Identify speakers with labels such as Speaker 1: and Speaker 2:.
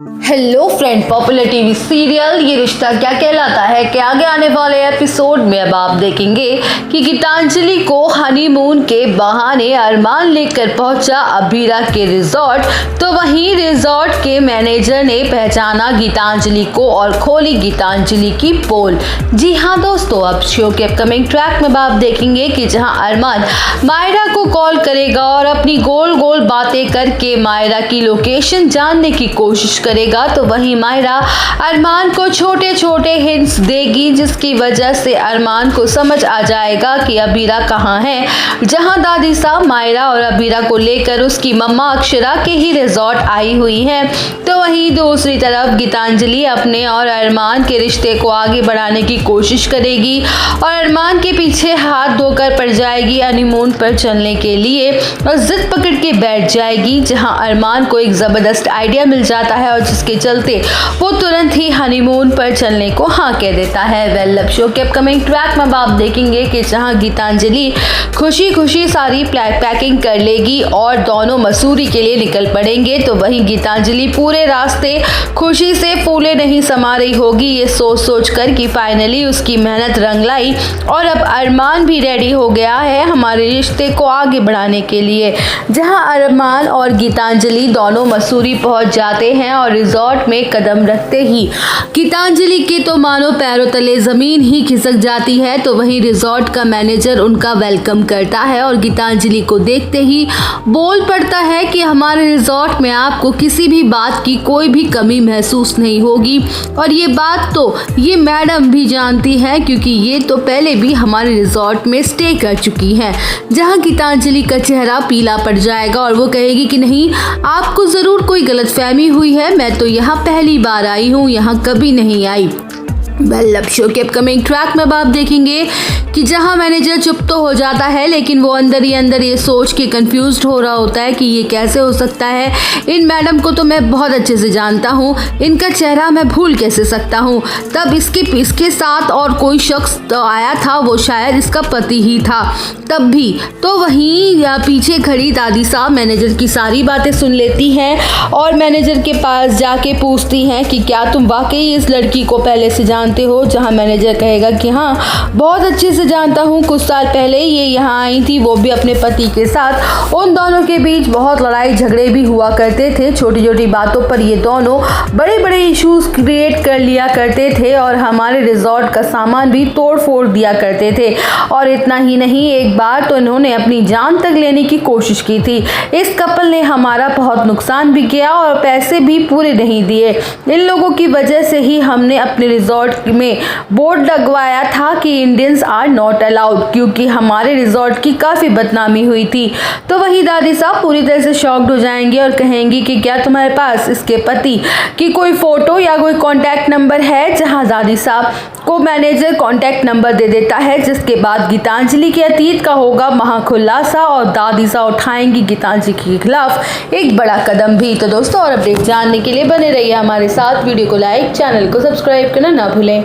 Speaker 1: Hello friend, popular TV serial ये रिश्ता क्या कहलाता है के आगे आने वाले एपिसोड में अब आप देखेंगे कि गीतांजलि को हनीमून के बहाने अरमान लेकर पहुंचा अबीरा के रिजॉर्ट। तो वहीं रिजॉर्ट के मैनेजर ने पहचाना गीतांजलि को और खोली गीतांजलि की पोल। जी हाँ दोस्तों, अब शो के अपकमिंग ट्रैक में आप देखेंगे कि जहां अरमान मायरा को कॉल करेगा और अपनी गोल गोल बातें करके मायरा की लोकेशन जानने की कोशिश करेगा, तो वहीं मायरा अरमान को छोटे छोटे हिंट्स देगी, जिसकी वजह से अरमान को समझ आ जाएगा कि अबीरा कहाँ है। जहां दादी साहब मायरा और अबीरा को लेकर उसकी मम्मा अक्षरा के ही रिजॉर्ट आई हुई हैं, तो वहीं दूसरी तरफ गीतांजलि अपने और अरमान के रिश्ते को आगे बढ़ाने की कोशिश करेगी और अरमान के पीछे हाथ धोकर पड़ जाएगी हनीमून पर चलने के लिए और जिद पकड़ के बैठ जाएगी। जहां अरमान को एक जबरदस्त आइडिया मिल जाता है और जिसके चलते वो तुरंत ही हनीमून पर चलने को हाँ कह देता है। वेल, अब शो के अपकमिंग ट्रैक में आप देखेंगे कि जहां गीतांजलि खुशी खुशी सारी पैकिंग कर लेगी और दोनों मसूरी के लिए निकल पड़ेंगे, तो वहीं गीतांजलि पूरे रास्ते खुशी से फूले नहीं समा रही होगी, ये सोच सोच कर कि फाइनली उसकी मेहनत रंग लाई और अब अरमान भी रेडी हो गया है हमारे रिश्ते को आगे बढ़ाने के लिए। जहां अरमान और गीतांजलि दोनों मसूरी पहुंच जाते हैं और रिजॉर्ट में कदम रखते ही गीतांजलि के तो मानो पैरों तले जमीन ही खिसक जाती है, तो वहीं रिजॉर्ट का मैनेजर उनका वेलकम करता है और गीतांजलि को देखते ही बोल पड़ता है कि हमारे रिजॉर्ट में आपको किसी भी बात की कोई भी कमी महसूस नहीं होगी और ये बात तो ये मैडम भी जानती है क्योंकि ये तो पहले भी हमारे रिजॉर्ट में स्टे कर चुकी हैं। जहां गीतांजलि का चेहरा पीला पड़ जाएगा और वो कहेगी कि नहीं, आपको जरूर कोई गलतफहमी हुई है, मैं तो यहाँ पहली बार आई हूँ, यहाँ कभी नहीं आई। वेल, अब शो के अपकमिंग ट्रैक में आप देखेंगे कि जहां मैनेजर चुप तो हो जाता है, लेकिन वो अंदर ही अंदर ये सोच के कंफ्यूज्ड हो रहा होता है कि ये कैसे हो सकता है, इन मैडम को तो मैं बहुत अच्छे से जानता हूँ, इनका चेहरा मैं भूल कैसे सकता हूँ। तब इसके साथ और कोई शख्स तो आया था, वो शायद इसका पति ही था तब भी। तो वहीं पीछे खड़ी दादी साहब मैनेजर की सारी बातें सुन लेती हैं और मैनेजर के पास जाके पूछती हैं कि क्या तुम वाकई इस लड़की को पहले से जानते हो। जहां मैनेजर कहेगा कि हाँ, बहुत अच्छे से जानता हूँ, कुछ साल पहले ये यहाँ आई थी, वो भी अपने पति के साथ। उन दोनों के बीच बहुत लड़ाई झगड़े भी हुआ करते थे, छोटी छोटी बातों पर ये दोनों बड़े बड़े इश्यूज क्रिएट कर लिया करते थे और हमारे रिजॉर्ट का सामान भी तोड़ फोड़ दिया करते थे। और इतना ही नहीं, एक बार तो इन्होंने अपनी जान तक लेने की कोशिश की थी। इस कपल ने हमारा बहुत नुकसान भी किया और पैसे भी पूरे नहीं दिए। इन लोगों की वजह से ही हमने अपने रिजॉर्ट में बोर्ड लगवाया था कि इंडियंस आर नॉट अलाउड, क्योंकि हमारे रिजॉर्ट की काफी बदनामी हुई थी। तो वही दादी साहब पूरी तरह से शॉक्ड हो जाएंगी और कहेंगी कि क्या तुम्हारे पास इसके पति की कोई फोटो या कोई कांटेक्ट नंबर है। जहां दादी साहब को मैनेजर कांटेक्ट नंबर दे देता है, जिसके बाद गीतांजलि के अतीत का होगा महाखुलासा और दादी साहब उठाएंगी गीतांजलि के खिलाफ एक बड़ा कदम भी। तो दोस्तों, और अपडेट जानने के लिए बने रहिए हमारे साथ। वीडियो को लाइक, चैनल को सब्सक्राइब करना ना भूलें।